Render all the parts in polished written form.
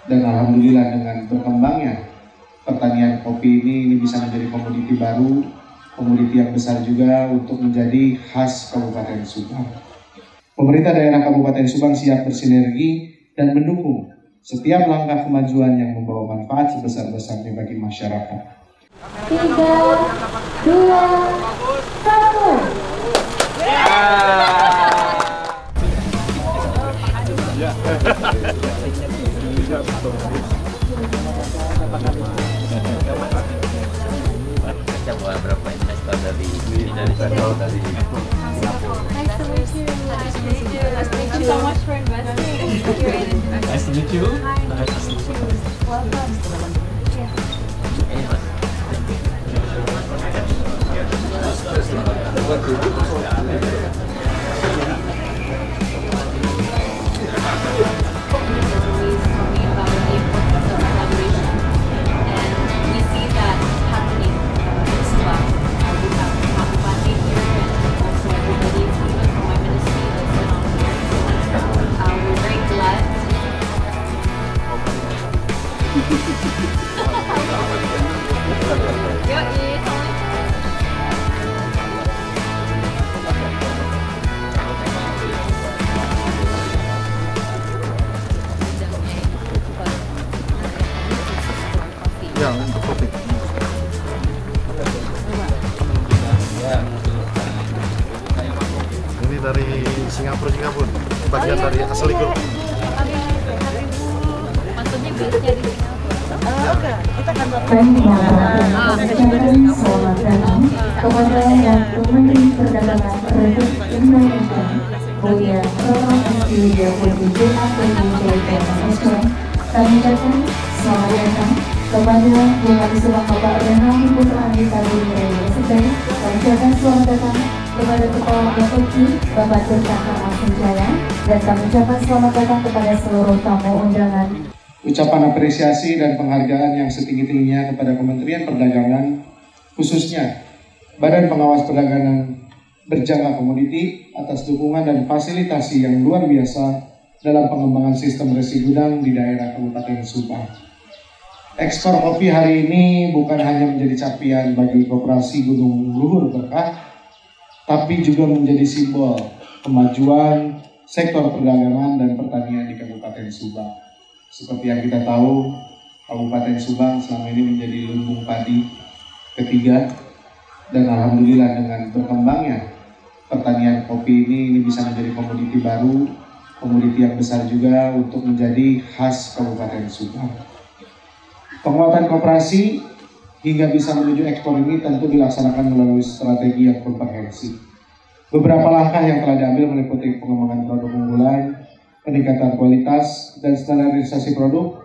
Dan alhamdulillah dengan berkembangnya pertanian kopi ini bisa menjadi komoditi baru, komoditi yang besar juga untuk menjadi khas Kabupaten Subang. Pemerintah daerah Kabupaten Subang siap bersinergi dan mendukung setiap langkah kemajuan yang membawa manfaat sebesar-besarnya bagi masyarakat. 3, 2, 1. Berapa investor dari Singapura? Nice to meet you. Nice to meet you. Thank you so much for investing. Nice to meet you. Welcome. Ya, untuk kopi. Ini dari Singapura juga pun, bagian dari asli grup. Maksudnya base-nya di Singapura. Selamat datang kepada Waktu Menteri Perdagangan Republik Indonesia Buya Prof. Widya Putri JAPJPNSP. Kami ucapkan selamat datang kepada Bupati Subang Bapak Renaldi Putra Andika Budi Sedang. Kami ucapkan selamat datang kepada Kepala Bapepti Bapak Tirta Senjaya, dan kami ucapkan selamat datang kepada seluruh tamu undangan. Ucapan apresiasi dan penghargaan yang setinggi-tingginya kepada Kementerian Perdagangan, khususnya Badan Pengawas Perdagangan Berjangka Komoditi atas dukungan dan fasilitasi yang luar biasa dalam pengembangan sistem resi gudang di daerah Kabupaten Subang. Ekspor kopi hari ini bukan hanya menjadi capaian bagi Koperasi Gunung Luhur Berkah, tapi juga menjadi simbol kemajuan sektor perdagangan dan pertanian di Kabupaten Subang. Seperti yang kita tahu, Kabupaten Subang selama ini menjadi lumbung padi ketiga, dan alhamdulillah dengan berkembangnya pertanian kopi ini bisa menjadi komoditi baru, komoditi yang besar juga untuk menjadi khas Kabupaten Subang. Penguatan koperasi hingga bisa menuju ekspor ini tentu dilaksanakan melalui strategi yang komprehensif. Beberapa langkah yang telah diambil meliputi pengembangan produk unggulan, peningkatan kualitas dan standarisasi produk,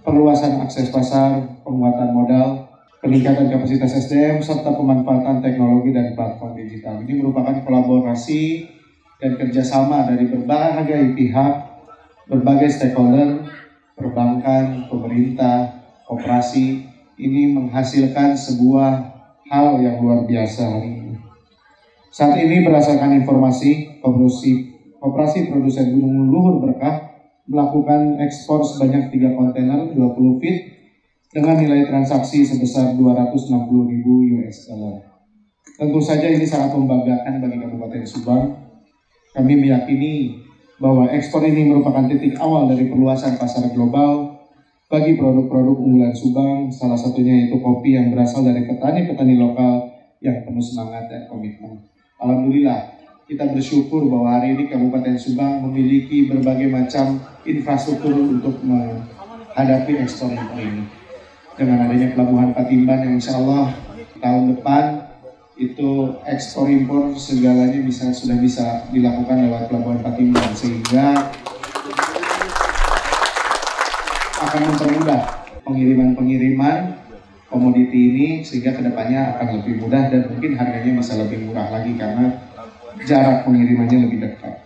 perluasan akses pasar, penguatan modal, peningkatan kapasitas SDM, serta pemanfaatan teknologi dan platform digital. Ini merupakan kolaborasi dan kerjasama dari berbagai pihak, berbagai stakeholder, perbankan, pemerintah, koperasi. Ini menghasilkan sebuah hal yang luar biasa hari ini. Saat ini berdasarkan informasi, Koperasi Produsen Gunung Luhur Berkah melakukan ekspor sebanyak 3 kontainer 20 feet dengan nilai transaksi sebesar 260.000 US dollar. Tentu saja ini sangat membanggakan bagi Kabupaten Subang. Kami meyakini bahwa ekspor ini merupakan titik awal dari perluasan pasar global bagi produk-produk unggulan Subang, salah satunya yaitu kopi yang berasal dari petani-petani lokal yang penuh semangat dan komitmen. Alhamdulillah, kita bersyukur bahwa hari ini Kabupaten Subang memiliki berbagai macam infrastruktur untuk menghadapi ekspor impor ini. Dengan adanya Pelabuhan Patimban yang insya Allah tahun depan itu ekspor impor segalanya sudah bisa dilakukan lewat Pelabuhan Patimban, sehingga akan mempermudah pengiriman-pengiriman komoditi ini, sehingga kedepannya akan lebih mudah dan mungkin harganya bisa lebih murah lagi karena jarak pengirimannya lebih dekat.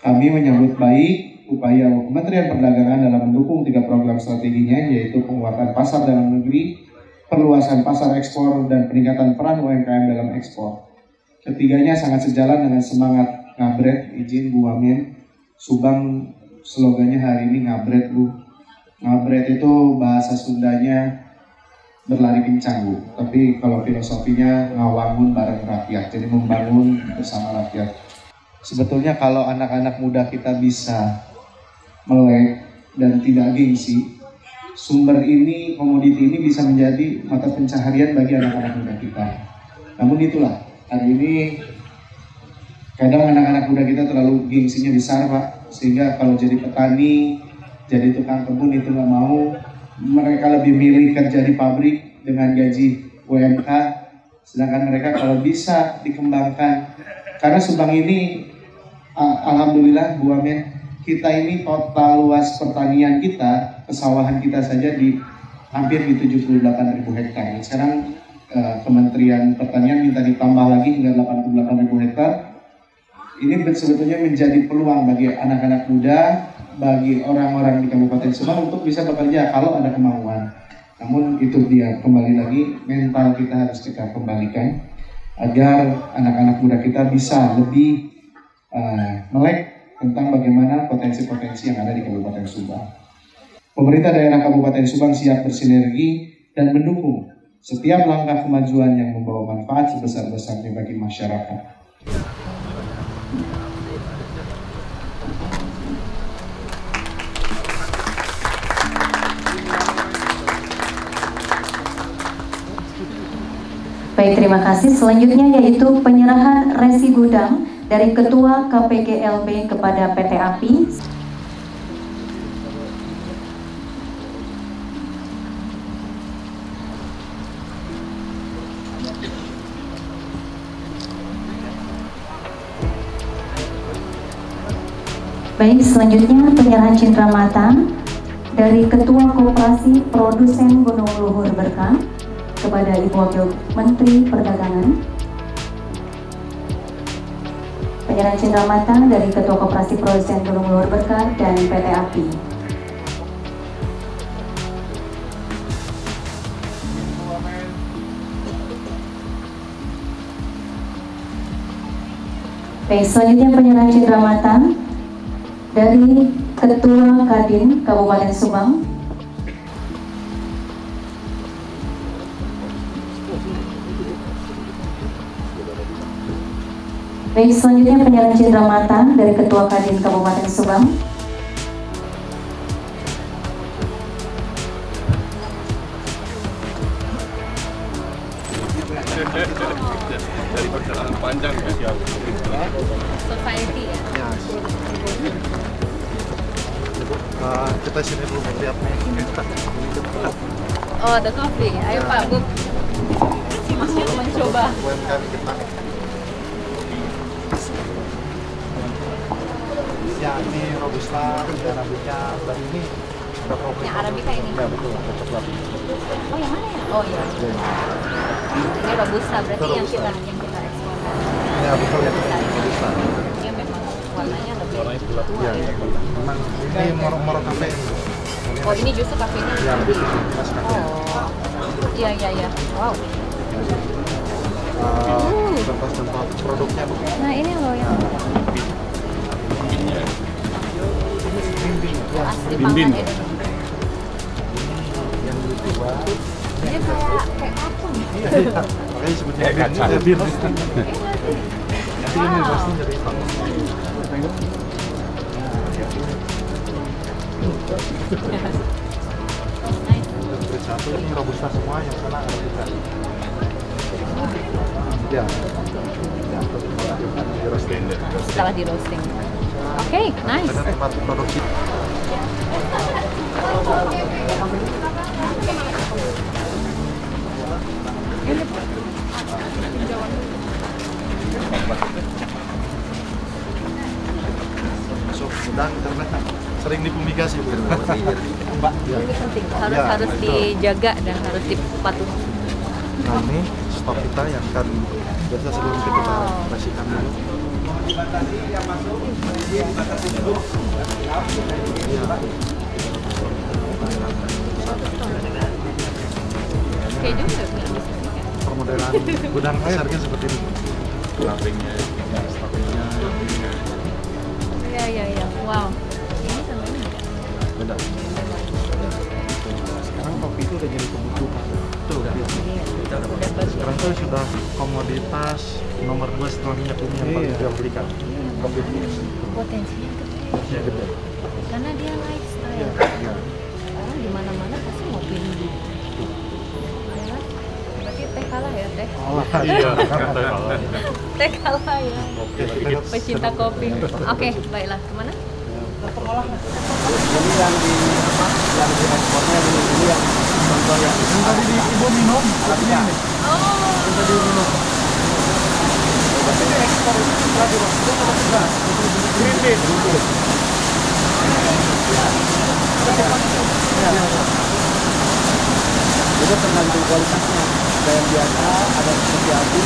Kami menyambut baik upaya Kementerian Perdagangan dalam mendukung 3 program strateginya, yaitu penguatan pasar dalam negeri, perluasan pasar ekspor, dan peningkatan peran UMKM dalam ekspor. Ketiganya sangat sejalan dengan semangat ngabret, izin Bu Wamen. Subang slogannya hari ini ngabret Bu. Ngabret itu bahasa Sundanya berlari kencang, Bu. Tapi kalau filosofinya ngawangun bareng rakyat, jadi membangun bersama rakyat. Sebetulnya kalau anak-anak muda kita bisa melek dan tidak gengsi, sumber ini, komoditi ini bisa menjadi mata pencaharian bagi anak-anak muda kita. Namun itulah, hari ini kadang anak-anak muda kita terlalu gengsinya besar, Pak. Sehingga kalau jadi petani, jadi tukang kebun itu nggak mau. Mereka lebih milih kerja di pabrik dengan gaji UMK. Sedangkan mereka kalau bisa dikembangkan. Karena Subang ini, alhamdulillah Bu Amin, kita ini total luas pertanian kita, pesawahan kita saja di hampir di 78.000 hektar. Sekarang Kementerian Pertanian minta ditambah lagi hingga 88.000 hektar. Ini sebetulnya menjadi peluang bagi anak-anak muda, bagi orang-orang di Kabupaten Subang untuk bisa bekerja kalau ada kemauan. Namun itu dia, kembali lagi mental kita harus kita kembalikan agar anak-anak muda kita bisa lebih melek tentang bagaimana potensi-potensi yang ada di Kabupaten Subang. Pemerintah daerah Kabupaten Subang siap bersinergi dan mendukung setiap langkah kemajuan yang membawa manfaat sebesar-besarnya bagi masyarakat. Baik, terima kasih. Selanjutnya yaitu penyerahan resi gudang dari Ketua KPGLB kepada PT API. Baik, selanjutnya penyerahan cindramata dari Ketua Koperasi Produsen Gunung Luhur Berkah kepada Ibu Wakil Menteri Perdagangan. Penyerahan cindramata dari Ketua Koperasi Produsen Gunung Luhur Berkah dan PT API. Baik, selanjutnya penyerahan cindramata dari Ketua Kadin Kabupaten Subang. Baik, selanjutnya penyerahan cindramata dari Ketua Kadin Kabupaten Subang. Dari perjalanan panjang ya. Society ya. Ya. Kita sini dulu lihat nih. Oh, the coffee. Ayo Pak, Bu. Masih mencoba. UMKM kita. Ya, ini robusta, arabica, dan ini sudah profesional. Yang arabica ini. Ya, betul, coklat. Oh, yang mana ya? Oh iya. Ini robusta, berarti yang kita ekspor. Ya, betul ya, robusta. Dia memang warnanya lebih. Warnanya gelap. Ya, memang ini moro-moro kafe. Oh, ini justru kafenya Ya, lebih. mas kafe. Oh. Iya, iya, iya. Wow. Contoh-contoh produknya. Nah, ini loh yang asli pangan Indonesia. Yang kedua, Dia kayak kacang. makanya sebutnya kacang. Bir. Nanti ini pasti dari satu ini robusta semua, yang sana arabica. Ya. Di roasting. Setelah di roasting. Oke, nice. Ada tempat produksi. Masuk gudang internet sering difumigasi Bu. Mbak. Ya. Ini penting. Harus Ya, harus betul. dijaga dan harus dipatuhi. Nah ini stok kita yang akan biasa sebelum kita operasikan dulu. Kayak juga punya bisnis kan. Permodelan gudang besarnya seperti ini. Lampingnya, stoknya. Iya, iya, iya. Wow. Ini sama ini. Beda. itu sudah komoditas nomor 2 setelah minyak bumi yang paling dia belikan. Kopi Potensinya gede. ya gede. Karena dia lifestyle. Ya. Orang di mana-mana pasti mau pilih. Ya kan? Berarti teh kalah ya teh? Iya, kata kalau Teh kalah ya. kopi lagi hits. Pecinta kopi. Oke, baiklah. Kemana? Jadi yang di ekspornya ini yang contoh yang Tadi di ibu minum, alatnya. Oh. tadi minum. Itu tergantung kualitasnya. Ada yang biasa, ada yang spesialty.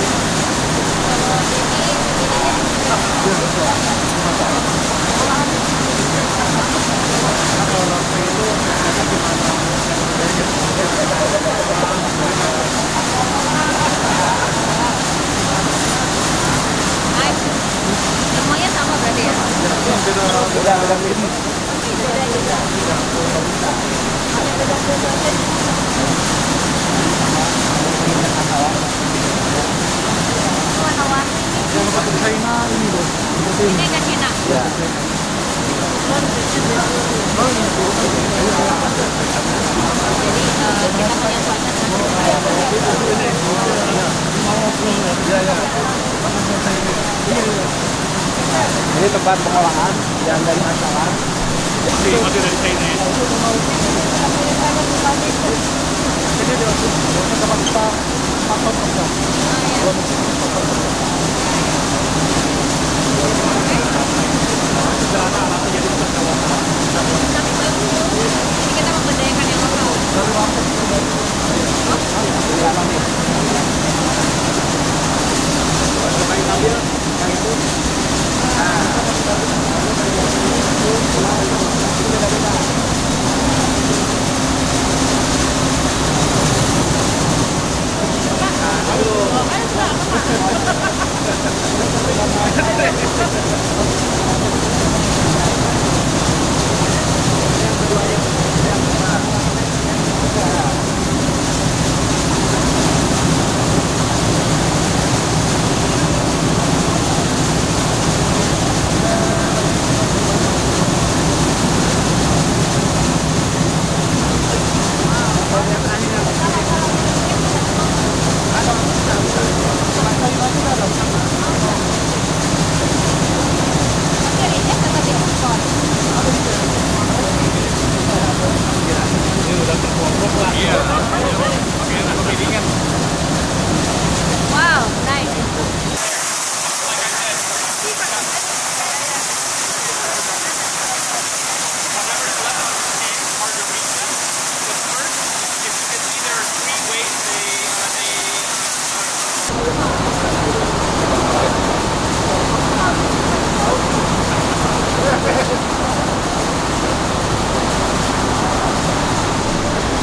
Nice. Semuanya sama berarti ya? Beda ini. Beda juga. Warna-warni. Yang pakai China ini loh. Ini kan Cina. Ya. Jadi kita menyesuaikan dengan Ini tempat pengolahan yang dari asalan. Masih dari China ya. Jadi kita memberdayakan yang lokal. Wow, nice.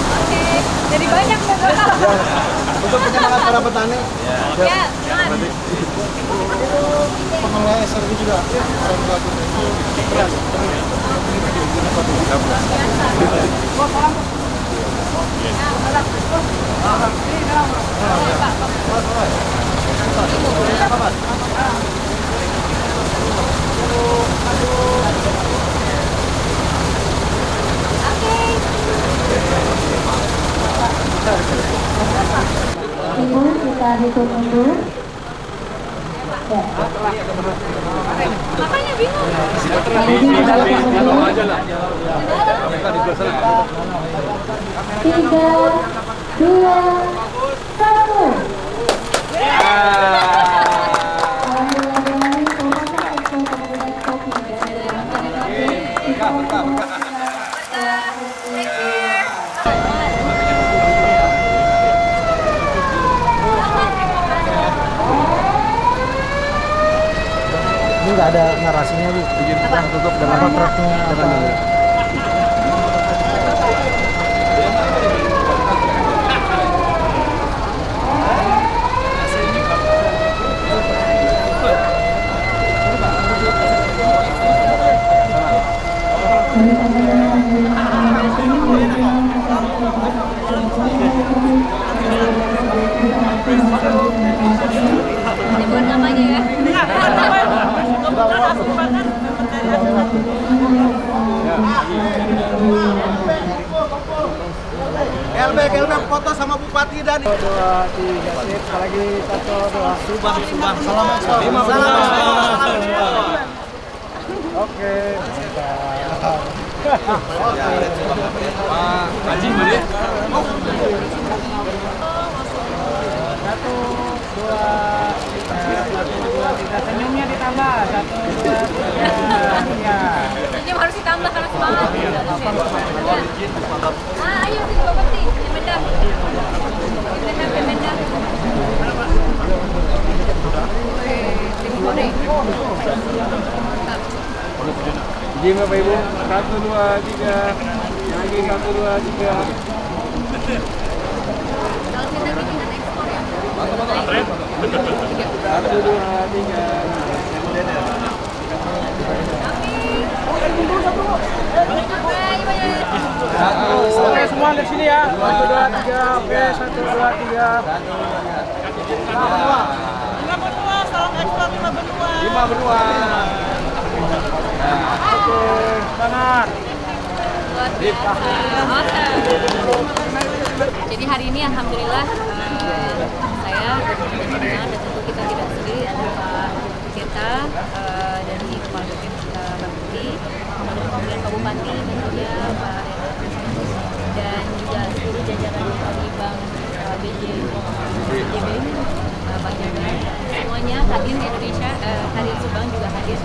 Oke, jadi banyak nih Bapak. Untuk penyemangat para petani. Ya, man. Pengelola SRB juga. Orang tua itu. Ibu, kita hitung mundur. Ya. Makanya bingung. aja lah. 3, 2, 1. Ini nggak ada narasinya Bu. Yang tutup dengan kontraknya dengan Terima kasih. KLB foto sama Bupati dan 2, 3, sip. Lagi 1, 2. Subang. Salam ekspor. Oke. Anjing dia. 1, 2, 3. Senyumnya ditambah. 1, 2, 3. Senyum harus ditambah karena semangat. Ayo sini Bapak sih, Mendak. Mendak. Izin Bapak Ibu, 1, 2, 3. Lagi 1, 2, 3. Kalau kita bikin ekspor ya. 1, 2, 3. Oke, semua lihat sini ya. 1, 2, 3. Oke, 1, 2, 3. 5 benua, salam ekspor 5 benua. 5 benua. Oke, tangan. Luar biasa. Jadi hari ini alhamdulillah saya dan tentu kita tidak sendiri, ada Pak Tirta dari Kepala BPM Bapeti, kemudian Pak Bupati tentunya Pak dan juga seluruh jajaran dari Bank BJB, Bank Jabar, semuanya hadir di Indonesia, hadir Subang juga hadir.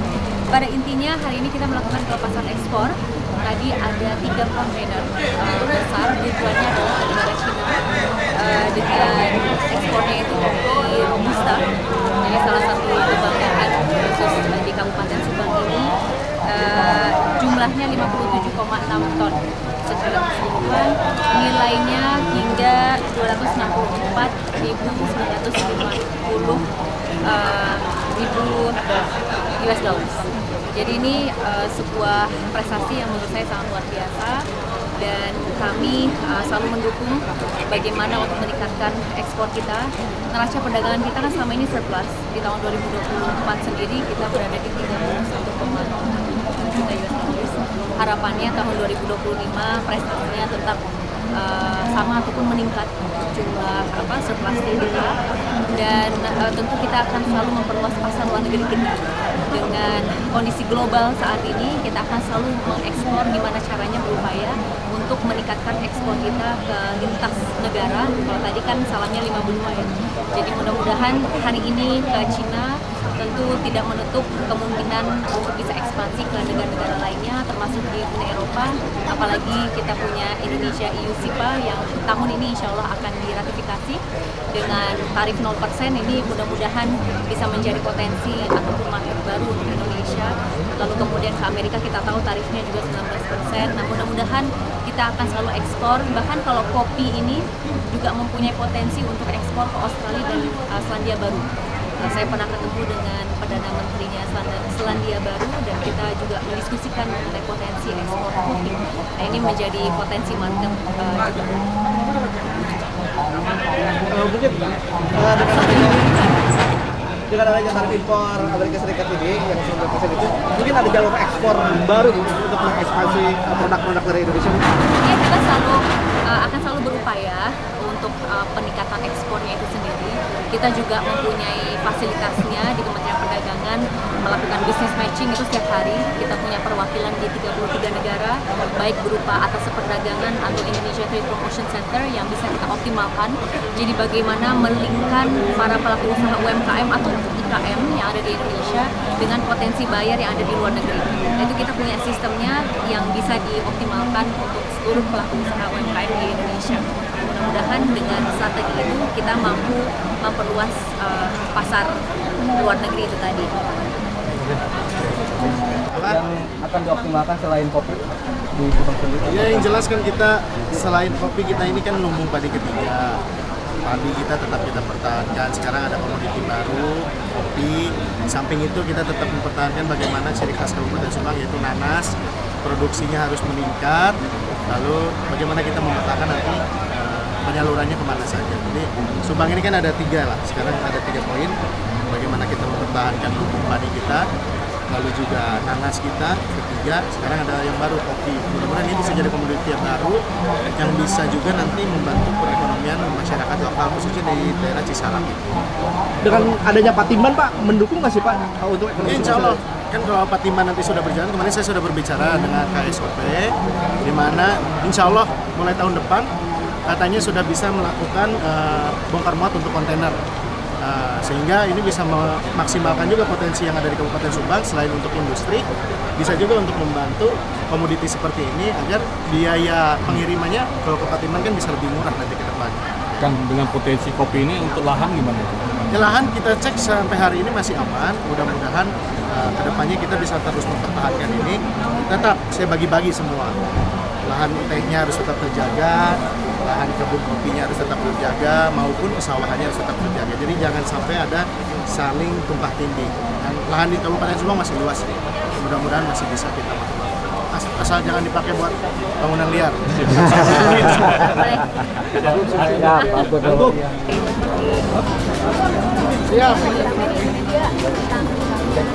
Pada intinya hari ini kita melakukan pelepasan ekspor. Tadi ada 3 kontainer besar, tujuannya adalah negara Cina dengan ekspornya itu kopi Robusta. Jadi salah satu kebanggaan khusus di Kabupaten Subang ini jumlahnya 57,6 ton secara keseluruhan, nilainya hingga 264.950 US dollars. Jadi ini sebuah prestasi yang menurut saya sangat luar biasa dan kami selalu mendukung bagaimana untuk meningkatkan ekspor kita. Neraca perdagangan kita kan selama ini surplus. Di tahun 2024 sendiri kita berada di 31,7 juta US dollars. Harapannya tahun 2025 prestasinya tetap sama ataupun meningkat jumlah surplusnya kita, dan tentu kita akan selalu memperluas pasar luar negeri kita. Dengan kondisi global saat ini, kita akan selalu mengekspor gimana caranya berupaya untuk meningkatkan ekspor kita ke lintas negara. Kalau tadi kan salamnya 5 benua ya. Jadi mudah-mudahan hari ini ke Cina tentu tidak menutup kemungkinan untuk bisa ekspansi ke negara-negara lainnya, termasuk di Uni Eropa. Apalagi kita punya Indonesia EU SIPA yang tahun ini insya Allah akan diratifikasi dengan tarif 0%. Ini mudah-mudahan bisa menjadi potensi ataupun market baru untuk Indonesia. Lalu kemudian ke Amerika kita tahu tarifnya juga 19%. Nah, mudah-mudahan kita akan selalu ekspor. Bahkan kalau kopi ini juga mempunyai potensi untuk ekspor ke Australia dan Selandia Baru. Saya pernah ketemu dengan Perdana Menterinya Selandia Baru dan kita juga mendiskusikan mengenai potensi ekspor kopi. Nah, ini menjadi potensi market juga. Mungkin dengan adanya tarif impor Amerika Serikat ini yang 19% itu, mungkin ada jalur ekspor baru untuk mengekspansi produk-produk dari Indonesia. Ya, kita akan selalu berupaya untuk peningkatan ekspornya itu sendiri. Kita juga mempunyai fasilitasnya di Kementerian Perdagangan, melakukan business matching itu setiap hari. Kita punya perwakilan di 33 negara, baik berupa atas perdagangan atau Indonesia Trade Promotion Center yang bisa kita optimalkan. Jadi bagaimana melingkan para pelaku usaha UMKM atau IKM yang ada di Indonesia dengan potensi bayar yang ada di luar negeri. Nah, itu kita punya sistemnya yang bisa dioptimalkan untuk seluruh pelaku usaha UMKM di Indonesia. Mudah-mudahan dengan strategi itu kita mampu memperluas pasar luar negeri itu tadi. Yang akan dioptimalkan selain kopi di Subang sendiri? Ya, yang jelas kan kita selain kopi, kita ini kan lumbung padi ketiga. Padi kita tetap kita pertahankan. Sekarang ada komoditi baru, kopi. Di samping itu kita tetap mempertahankan bagaimana ciri khas Kabupaten Subang, yaitu nanas. Produksinya harus meningkat. Lalu bagaimana kita memetakan nanti penyalurannya kemana saja. Jadi Subang ini kan ada 3 lah. Sekarang ada 3 poin. Bagaimana kita mempertahankan lumbung padi kita. lalu juga nanas kita ketiga, sekarang ada yang baru kopi. Mudah-mudahan ini bisa jadi komoditi yang baru yang bisa juga nanti membantu perekonomian masyarakat lokal khususnya di daerah Cisalak. Dengan adanya Patimban Pak, mendukung nggak sih Pak untuk ekonomi? Insya Allah, kan kalau Patimban nanti sudah berjalan, kemarin saya sudah berbicara dengan KSOP, di mana insya Allah mulai tahun depan katanya sudah bisa melakukan bongkar muat untuk kontainer. Sehingga ini bisa memaksimalkan juga potensi yang ada di Kabupaten Subang, selain untuk industri, bisa juga untuk membantu komoditi seperti ini agar biaya pengirimannya kalau ke Patimban kan bisa lebih murah nanti ke depan. Kan dengan potensi kopi ini untuk lahan gimana? Ya, lahan kita cek sampai hari ini masih aman, mudah-mudahan kedepannya kita bisa terus mempertahankan ini. Tetap saya bagi-bagi semua, lahan tehnya harus tetap terjaga, lahan kebun kopinya harus tetap terjaga, maupun usahawannya harus tetap terjaga. Jadi jangan sampai ada saling tumpah tindih. Dan lahan di Kabupaten Subang masih luas nih, mudah-mudahan masih bisa kita manfaatkan. Asal jangan dipakai buat bangunan liar. Siap.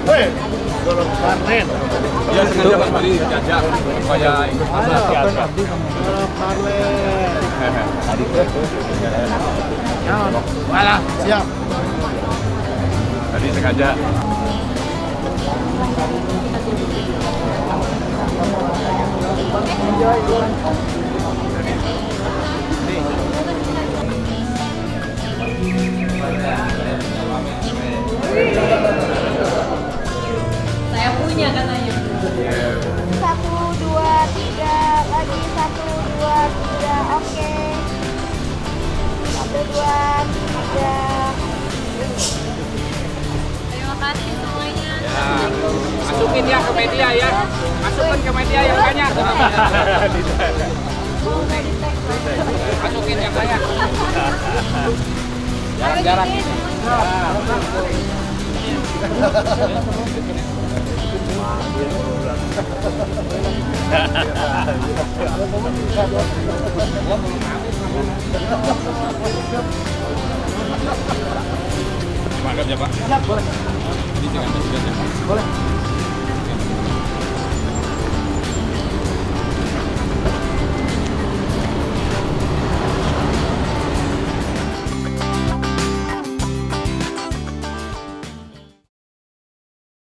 Woi, golong parlen. Ya, sengaja kembali jajak supaya ikut Golong parlen. Walah, siap. Tadi sengaja. Saya punya katanya. 1, 2, 3 lagi 1, 2, 3 oke. 1, 2, 3. Terima kasih semuanya. Masukin ya ke media ya, masukin ke media yang banyak. Masukin yang banyak. Jarak-jarak. Mantap ya Pak. Siap, boleh. Ini dengan tugasnya. Boleh.